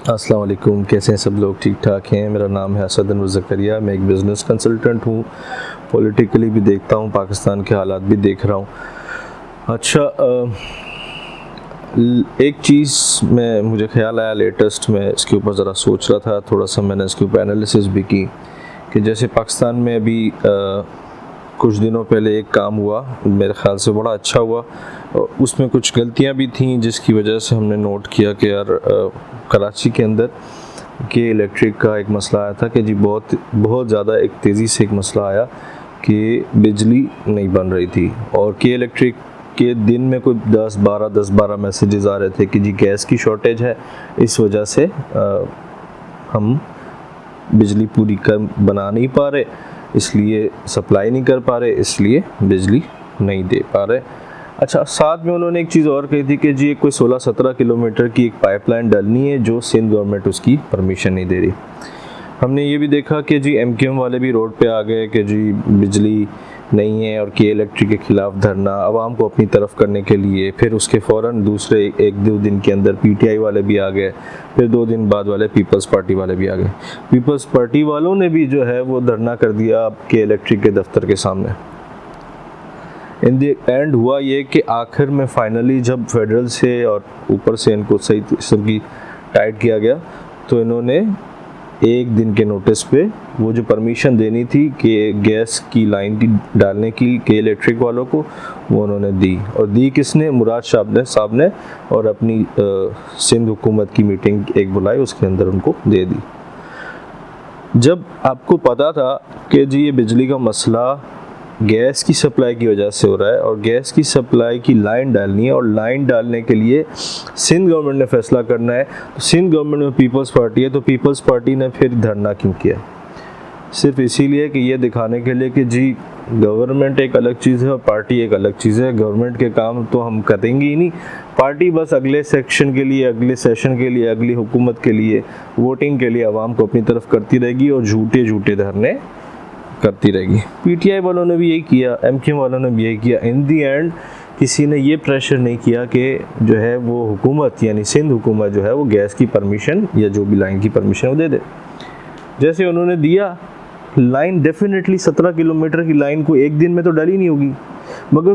अस्सलाम वालेकुम, कैसे हैं सब लोग? ठीक ठाक हैं। मेरा नाम है असद अनवर ज़करिया। मैं एक बिज़नेस कंसल्टेंट हूँ। पॉलिटिकली भी देखता हूँ, पाकिस्तान के हालात भी देख रहा हूँ। अच्छा, एक चीज़ में मुझे ख्याल आया लेटेस्ट में, इसके ऊपर ज़रा सोच रहा था, थोड़ा सा मैंने इसके ऊपर एनालिसिस भी की कि जैसे पाकिस्तान में अभी कुछ दिनों पहले एक काम हुआ, मेरे ख़्याल से बड़ा अच्छा हुआ। उसमें कुछ गलतियां भी थीं जिसकी वजह से हमने नोट किया कि यार कराची के अंदर के इलेक्ट्रिक का एक मसला आया था कि जी बहुत बहुत ज़्यादा एक तेज़ी से एक मसला आया कि बिजली नहीं बन रही थी। और के इलेक्ट्रिक के दिन में कोई 10-12 मैसेजेस आ रहे थे कि जी गैस की शॉर्टेज है, इस वजह से हम बिजली पूरी कर बना नहीं पा रहे, इसलिए सप्लाई नहीं कर पा रहे, इसलिए बिजली नहीं दे पा रहे। अच्छा, साथ में उन्होंने एक चीज़ और कही थी कि जी कोई 16-17 किलोमीटर की एक पाइपलाइन डलनी है जो सिंध गवर्नमेंट उसकी परमिशन नहीं दे रही। हमने ये भी देखा कि जी एमक्यूएम वाले भी रोड पे आ गए कि जी बिजली नहीं है और के इलेक्ट्रिक के ख़िलाफ़ धरना आवाम को अपनी तरफ करने के लिए। फिर उसके फ़ौरन दूसरे 1-2 दिन के अंदर पीटीआई वाले भी आ गए, फिर 2 दिन बाद वाले पीपल्स पार्टी वाले भी आ गए। पीपल्स पार्टी वालों ने भी जो है वो धरना कर दिया के इलेक्ट्रिक के दफ्तर के सामने। इन द एंड हुआ ये कि आखिर में फाइनली जब फेडरल से और ऊपर से इनको सही किस्म की टाइट किया गया तो इन्होंने एक दिन के नोटिस पे वो जो परमिशन देनी थी कि गैस की लाइन की डालने की के इलेक्ट्रिक वालों को, वो उन्होंने दी। और दी किसने? मुराद साहब ने। और अपनी सिंध हुकूमत की मीटिंग एक बुलाई, उसके अंदर उनको दे दी। जब आपको पता था कि जी ये बिजली का मसला गैस की सप्लाई की वजह से हो रहा है और गैस की सप्लाई की लाइन डालनी है और लाइन डालने के लिए सिंध गवर्नमेंट ने फैसला करना है, तो सिंध गवर्नमेंट में पीपल्स पार्टी है, तो पीपल्स पार्टी ने फिर धरना क्यों किया? सिर्फ इसीलिए कि ये दिखाने के लिए कि जी गवर्नमेंट एक अलग चीज़ है और पार्टी एक अलग चीज़ है। गवर्नमेंट के काम तो हम करेंगे ही नहीं, पार्टी बस अगले सेक्शन के लिए, अगले सेशन के लिए, अगली हुकूमत के लिए, वोटिंग के लिए आवाम को अपनी तरफ करती रहेगी और झूठे झूठे धरने करती रहेगी। पीटीआई वालों ने भी यही किया, एमक्यूएम वालों ने भी यही किया। इन दी एंड किसी ने ये प्रेशर नहीं किया कि जो है वो हुकूमत यानी सिंध हुकूमत जो है वो गैस की परमिशन या जो भी लाइन की परमिशन वो दे दे। जैसे उन्होंने दिया, लाइन डेफिनेटली 17 किलोमीटर की लाइन को एक दिन में तो डाली नहीं होगी, मगर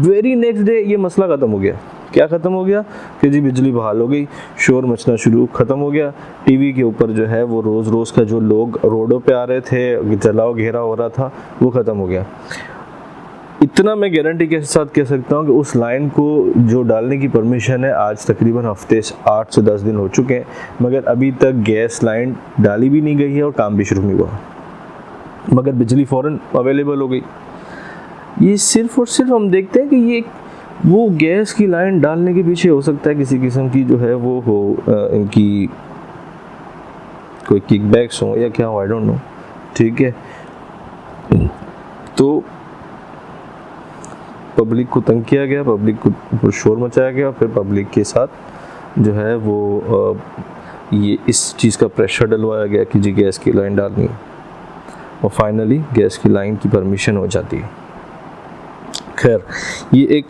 वेरी नेक्स्ट डे ये मसला ख़त्म हो गया। क्या ख़त्म हो गया कि जी बिजली बहाल हो गई, शोर मचना शुरू ख़त्म हो गया। टीवी के ऊपर जो है वो रोज़ का जो लोग रोडों पे आ रहे थे, जलाओ घेरा हो रहा था, वो ख़त्म हो गया। इतना मैं गारंटी के साथ कह सकता हूँ कि उस लाइन को जो डालने की परमिशन है आज तकरीबन हफ्ते 8 से 10 दिन हो चुके हैं, मगर अभी तक गैस लाइन डाली भी नहीं गई है और काम भी शुरू नहीं हुआ, मगर बिजली फ़ौरन अवेलेबल हो गई। ये सिर्फ और सिर्फ हम देखते हैं कि ये वो गैस की लाइन डालने के पीछे हो सकता है किसी किस्म की जो है वो हो इनकी कोई किकबैक्स हो या क्या हो, आई डोंट नो। ठीक है, तो पब्लिक को तंग किया गया, पब्लिक को शोर मचाया गया, फिर पब्लिक के साथ जो है वो ये इस चीज़ का प्रेशर डलवाया गया कि जी गैस की लाइन डालनी है और फाइनली गैस की लाइन की परमिशन हो जाती है। खैर, ये एक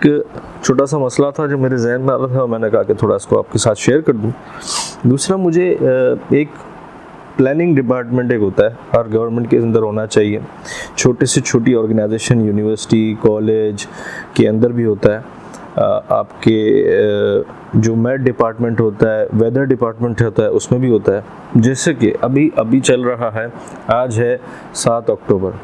छोटा सा मसला था जो मेरे जहन में आ रहा था, मैंने कहा कि थोड़ा इसको आपके साथ शेयर कर दूं। दूसरा, मुझे एक प्लानिंग डिपार्टमेंट एक होता है, हर गवर्नमेंट के अंदर होना चाहिए। छोटे से छोटी ऑर्गेनाइजेशन, यूनिवर्सिटी, कॉलेज के अंदर भी होता है। आपके जो मैट डिपार्टमेंट होता है, वेदर डिपार्टमेंट होता है, उसमें भी होता है। जैसे कि अभी चल रहा है, आज है 7 अक्टूबर।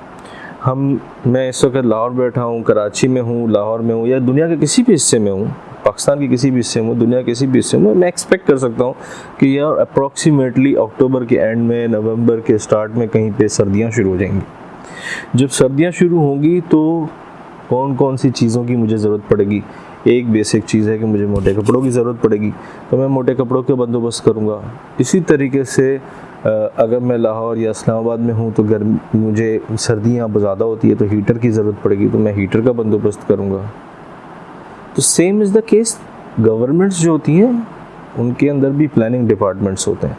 मैं इस वक्त लाहौर बैठा हूँ, कराची में हूँ, लाहौर में हूँ, या दुनिया के किसी भी हिस्से में हूँ, पाकिस्तान के किसी भी हिस्से में हूँ, दुनिया के किसी भी हिस्से में, मैं एक्सपेक्ट कर सकता हूँ कि यार अप्रॉक्सीमेटली अक्टूबर के एंड में, नवंबर के स्टार्ट में कहीं पे सर्दियाँ शुरू हो जाएंगी। जब सर्दियाँ शुरू होंगी तो कौन कौन सी चीज़ों की मुझे ज़रूरत पड़ेगी? एक बेसिक चीज़ है कि मुझे मोटे कपड़ों की ज़रूरत पड़ेगी, तो मैं मोटे कपड़ों के बंदोबस्त करूँगा। इसी तरीके से अगर मैं लाहौर या इस्लामाबाद में हूँ तो मुझे सर्दियाँ ज़्यादा होती है तो हीटर की ज़रूरत पड़ेगी, तो मैं हीटर का बंदोबस्त करूँगा। तो same is the case, governments जो होती हैं उनके अंदर भी प्लानिंग डिपार्टमेंट्स होते हैं,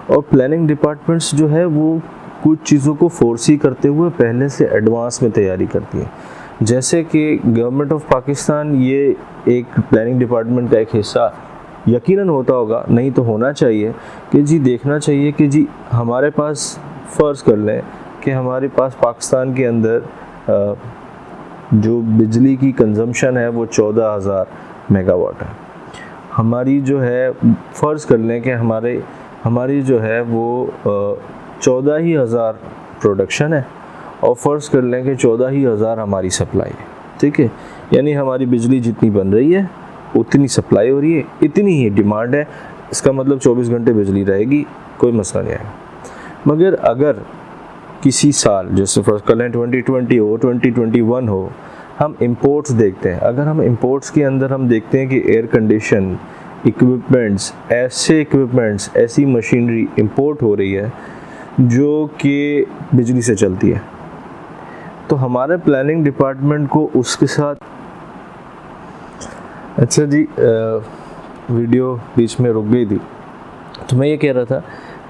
और प्लानिंग डिपार्टमेंट्स जो है वो कुछ चीज़ों को फोर्सी करते हुए पहले से एडवांस में तैयारी करती है। जैसे कि गवर्नमेंट ऑफ पाकिस्तान ये एक प्लानिंग डिपार्टमेंट का एक हिस्सा यकीनन होता होगा, नहीं तो होना चाहिए कि जी देखना चाहिए कि जी हमारे पास, फ़र्ज़ कर लें कि हमारे पास पाकिस्तान के अंदर जो बिजली की कंजम्पशन है वो 14,000 मेगावाट है। हमारी जो है, फ़र्ज़ कर लें कि हमारी जो है वो 14,000 प्रोडक्शन है और फ़र्ज़ कर लें कि 14,000 हमारी सप्लाई है, ठीक है। यानी हमारी बिजली जितनी बन रही है उतनी सप्लाई हो रही है, इतनी ही डिमांड है। इसका मतलब 24 घंटे बिजली रहेगी, कोई मसला नहीं आएगा। मगर अगर किसी साल, जैसे फ़र्ज़ कर लें 2020 हो, 2021 हो, हम इंपोर्ट्स देखते हैं, अगर हम इंपोर्ट्स के अंदर हम देखते हैं कि एयर कंडीशन इक्विपमेंट्स, ऐसी मशीनरी इंपोर्ट हो रही है जो कि बिजली से चलती है, तो हमारे प्लानिंग डिपार्टमेंट को उसके साथ, अच्छा जी वीडियो बीच में रुक गई थी, तो मैं ये कह रहा था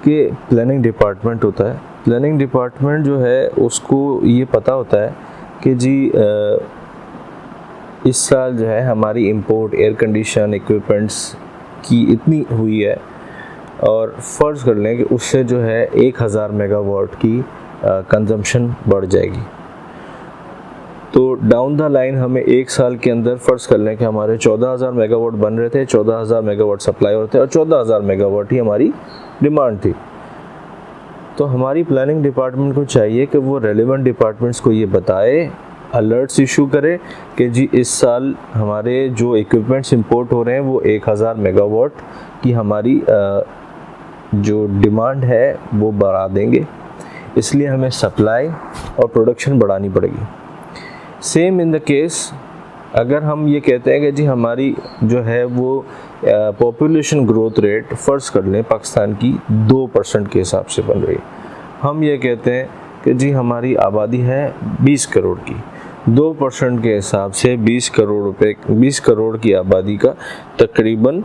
कि प्लानिंग डिपार्टमेंट होता है, प्लानिंग डिपार्टमेंट जो है उसको ये पता होता है कि जी इस साल जो है हमारी इंपोर्ट एयर कंडीशन इक्विपमेंट्स की इतनी हुई है, और फ़र्ज़ कर लें कि उससे जो है 1,000 मेगावाट की कंजम्पशन बढ़ जाएगी। तो डाउन द लाइन हमें एक साल के अंदर फ़र्ज़ कर लें कि हमारे 14,000 मेगावाट बन रहे थे, 14,000 मेगावाट सप्लाई होते और 14,000 मेगावाट ही हमारी डिमांड थी। तो हमारी प्लानिंग डिपार्टमेंट को चाहिए कि वो रेलेवेंट डिपार्टमेंट्स को ये बताए, अलर्ट्स इशू करे कि जी इस साल हमारे जो इक्विपमेंट्स इंपोर्ट हो रहे हैं वो 1,000 मेगावाट की हमारी जो डिमांड है वो बढ़ा देंगे, इसलिए हमें सप्लाई और प्रोडक्शन बढ़ानी पड़ेगी। सेम इन द केस अगर हम ये कहते हैं कि जी हमारी जो है वो पॉपुलेशन ग्रोथ रेट फ़र्ज़ कर लें पाकिस्तान की 2% के हिसाब से बन रही है, हम ये कहते हैं कि जी हमारी आबादी है 20 करोड़ की, 2% के हिसाब से 20 करोड़ की आबादी का तकरीबन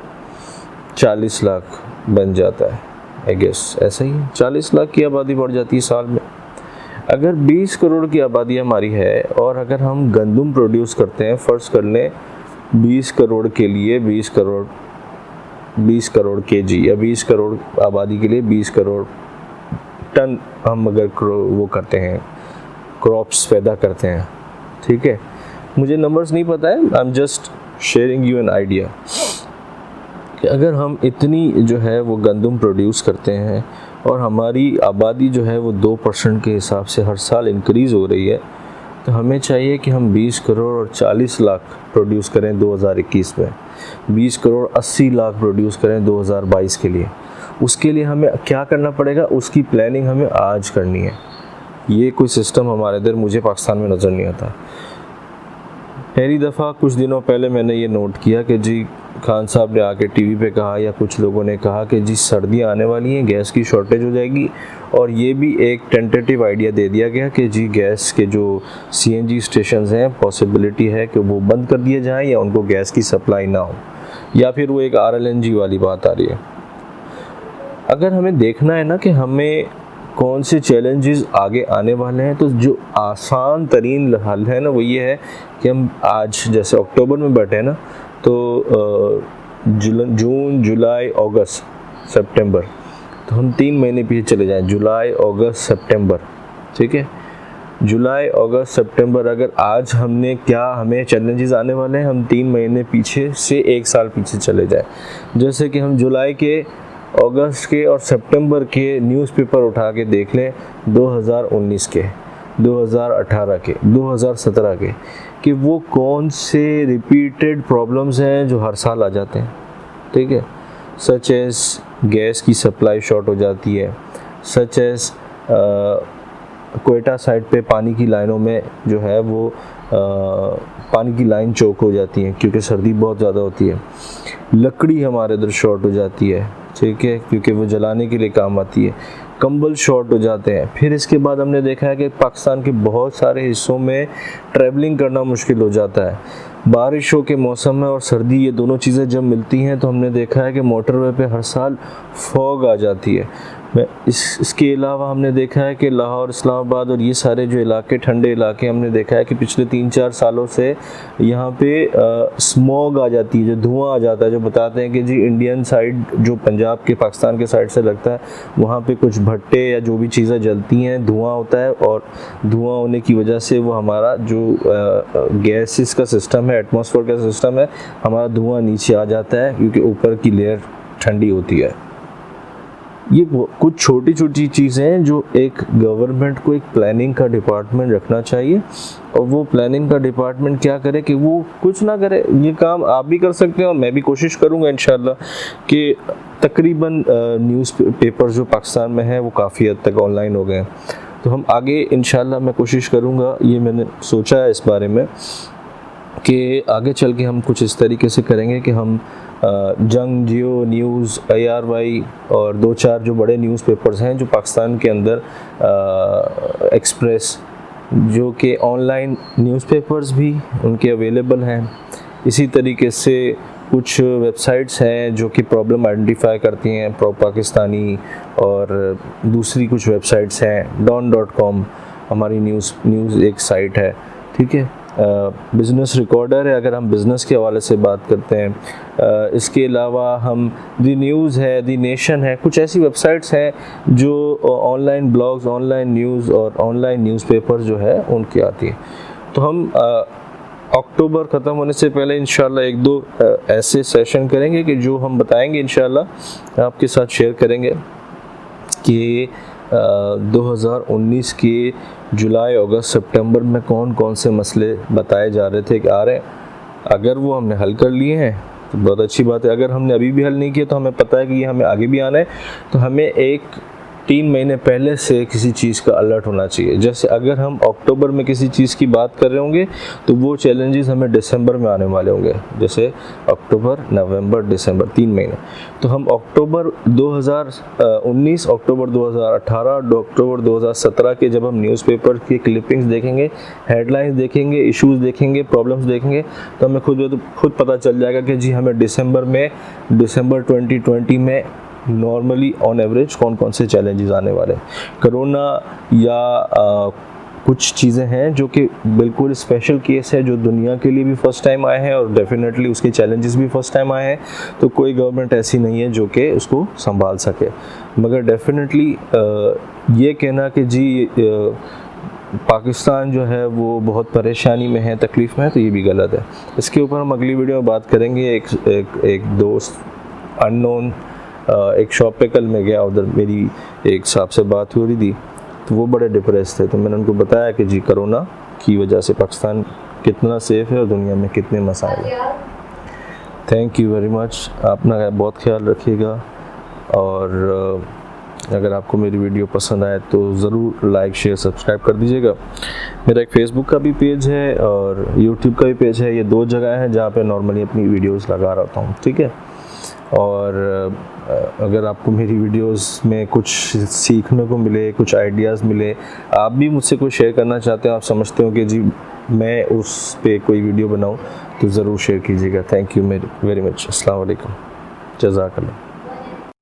40 लाख बन जाता है। आई गेस ऐसा ही 40 लाख की आबादी बढ़ जाती है साल में। अगर 20 करोड़ की आबादी हमारी है और अगर हम गंदम प्रोड्यूस करते हैं, फ़र्ज़ कर लें 20 करोड़ के लिए 20 करोड़ केजी या 20 करोड़ आबादी के लिए 20 करोड़ टन हम अगर वो करते हैं, क्रॉप्स पैदा करते हैं, ठीक है। मुझे नंबर्स नहीं पता है, I am just sharing you an idea कि अगर हम इतनी जो है वो गंदम प्रोड्यूस करते हैं और हमारी आबादी जो है वो 2% के हिसाब से हर साल इंक्रीज़ हो रही है, तो हमें चाहिए कि हम 20 करोड़ और 40 लाख प्रोड्यूस करें 2021 में, 20 करोड़ 80 लाख प्रोड्यूस करें 2022 के लिए। उसके लिए हमें क्या करना पड़ेगा, उसकी प्लानिंग हमें आज करनी है। ये कोई सिस्टम हमारे इधर मुझे पाकिस्तान में नज़र नहीं आता। पहली दफ़ा कुछ दिनों पहले मैंने ये नोट किया कि जी खान साहब ने आके टीवी पे कहा या कुछ लोगों ने कहा कि जी सर्दियाँ आने वाली हैं, गैस की शॉर्टेज हो जाएगी, और ये भी एक टेंटेटिव आइडिया दे दिया गया कि जी गैस के जो सीएनजी स्टेशंस हैं पॉसिबिलिटी है कि वो बंद कर दिए जाएं या उनको गैस की सप्लाई ना हो, या फिर वो एक आरएलएनजी वाली बात आ रही है। अगर हमें देखना है ना कि हमें कौन से चैलेंजेस आगे आने वाले हैं, तो जो आसान तरीन हल है ना वो ये है कि हम आज जैसे अक्टूबर में बैठे हैं ना, तो जून, जुलाई, अगस्त, सितंबर, तो हम 3 महीने पीछे चले जाएं, जुलाई, अगस्त, सितंबर, ठीक है। जुलाई, अगस्त, सितंबर, अगर आज हमें चैलेंजेस आने वाले हैं, हम 3 महीने पीछे से 1 साल पीछे चले जाएं। जैसे कि हम जुलाई के, अगस्त के और सितंबर के न्यूज़पेपर उठा के देख लें, 2019 के, 2018 के, 2017 के, कि वो कौन से रिपीटेड प्रॉब्लम्स हैं जो हर साल आ जाते हैं, ठीक है। सच एज़ गैस की सप्लाई शॉर्ट हो जाती है, सच एज़ कोयटा साइड पे पानी की लाइनों में जो है वो पानी की लाइन चौक हो जाती है क्योंकि सर्दी बहुत ज़्यादा होती है। लकड़ी हमारे इधर शॉर्ट हो जाती है, ठीक है, क्योंकि वो जलाने के लिए काम आती है। कंबल शॉर्ट हो जाते हैं। फिर इसके बाद हमने देखा है कि पाकिस्तान के बहुत सारे हिस्सों में ट्रैवलिंग करना मुश्किल हो जाता है। बारिशों के मौसम में और सर्दी, ये दोनों चीज़ें जब मिलती हैं तो हमने देखा है कि मोटरवे पे हर साल फॉग आ जाती है। इसके अलावा हमने देखा है कि लाहौर, इस्लामाबाद और ये सारे जो इलाके, ठंडे इलाके, हमने देखा है कि पिछले 3-4 सालों से यहाँ पे स्मॉग आ जाती है, जो धुआं आ जाता है, जो बताते हैं कि जी इंडियन साइड जो पंजाब के, पाकिस्तान के साइड से लगता है, वहाँ पे कुछ भट्टे या जो भी चीज़ें जलती हैं, धुआं होता है, और धुआं होने की वजह से वो हमारा जो गैसेस का सिस्टम है, एटमॉस्फेयर का सिस्टम है, हमारा धुआं नीचे आ जाता है क्योंकि ऊपर की लेयर ठंडी होती है। ये कुछ छोटी छोटी चीज़ें हैं जो एक गवर्नमेंट को एक प्लानिंग का डिपार्टमेंट रखना चाहिए, और वो प्लानिंग का डिपार्टमेंट क्या करे कि वो कुछ ना करे। ये काम आप भी कर सकते हैं और मैं भी कोशिश करूँगा इंशाल्लाह कि तकरीबन न्यूज़पेपर जो पाकिस्तान में है वो काफ़ी हद तक ऑनलाइन हो गए हैं। तो हम आगे इंशाल्लाह मैं कोशिश करूँगा, ये मैंने सोचा है इस बारे में कि आगे चल के हम कुछ इस तरीके से करेंगे कि हम जंग, जियो न्यूज़, IRY और 2-4 जो बड़े न्यूज़पेपर्स हैं जो पाकिस्तान के अंदर, एक्सप्रेस, जो कि ऑनलाइन न्यूज़पेपर्स भी उनके अवेलेबल हैं। इसी तरीके से कुछ वेबसाइट्स हैं जो कि प्रॉब्लम आइडेंटिफाई करती हैं, प्रो पाकिस्तानी, और दूसरी कुछ वेबसाइट्स हैं, don.com हमारी न्यूज़ एक साइट है, ठीक है। बिज़नेस रिकॉर्डर है अगर हम बिज़नेस के हवाले से बात करते हैं। इसके अलावा हम दी न्यूज़ है, दी नेशन है, कुछ ऐसी वेबसाइट्स हैं जो ऑनलाइन ब्लॉग्स, ऑनलाइन न्यूज़ और ऑनलाइन न्यूज़पेपर जो है उनकी आती है। तो हम अक्टूबर ख़त्म होने से पहले इंशाल्लाह 1-2 ऐसे सेशन करेंगे कि जो हम बताएंगे, इंशाल्लाह आपके साथ शेयर करेंगे कि 2019 के जुलाई, अगस्त, सितंबर में कौन कौन से मसले बताए जा रहे थे कि आ रहे हैं। अगर वो हमने हल कर लिए हैं तो बहुत अच्छी बात है। अगर हमने अभी भी हल नहीं किया तो हमें पता है कि ये हमें आगे भी आना है, तो हमें एक 3 महीने पहले से किसी चीज़ का अलर्ट होना चाहिए। जैसे अगर हम अक्टूबर में किसी चीज़ की बात कर रहे होंगे तो वो चैलेंजेस हमें दिसंबर में आने वाले होंगे, जैसे अक्टूबर, नवंबर, दिसंबर, 3 महीने। तो हम अक्टूबर 2019, अक्टूबर 2018, अक्टूबर 2017 के जब हम न्यूज़पेपर की क्लिपिंग्स देखेंगे, हेडलाइंस देखेंगे, इश्यूज़ देखेंगे, प्रॉब्लम्स देखेंगे, तो हमें खुद पता चल जाएगा कि जी हमें दिसंबर 2020 में नॉर्मली ऑन एवरेज कौन कौन से चैलेंजेस आने वाले हैं। कोरोना या कुछ चीज़ें हैं जो कि बिल्कुल स्पेशल केस है, जो दुनिया के लिए भी फर्स्ट टाइम आए हैं और डेफिनेटली उसके चैलेंजेस भी फर्स्ट टाइम आए हैं। तो कोई गवर्नमेंट ऐसी नहीं है जो कि उसको संभाल सके, मगर डेफिनेटली ये कहना कि जी पाकिस्तान जो है वो बहुत परेशानी में है, तकलीफ़ में है, तो ये भी गलत है। इसके ऊपर हम अगली वीडियो में बात करेंगे। एक दोस्त अननोन एक शॉप पे कल मैं गया, उधर मेरी एक साहब से बात हो रही थी, तो वो बड़े डिप्रेस थे। तो मैंने उनको बताया कि जी कोरोना की वजह से पाकिस्तान कितना सेफ़ है और दुनिया में कितने मसाइल हैं। Thank you very much. अपना बहुत ख्याल रखिएगा, और अगर आपको मेरी वीडियो पसंद आए तो ज़रूर लाइक, शेयर, सब्सक्राइब कर दीजिएगा। मेरा एक फेसबुक का भी पेज है और यूट्यूब का भी पेज है। ये 2 जगह हैं जहाँ पे नॉर्मली अपनी वीडियोस लगा रहता हूँ, ठीक है। और अगर आपको मेरी वीडियोस में कुछ सीखने को मिले, कुछ आइडियाज़ मिले, आप भी मुझसे कुछ शेयर करना चाहते हो, आप समझते हो कि जी मैं उस पे कोई वीडियो बनाऊं, तो ज़रूर शेयर कीजिएगा। Thank you very much. अस्सलाम वालेकुम। जज़ाकल्लाह।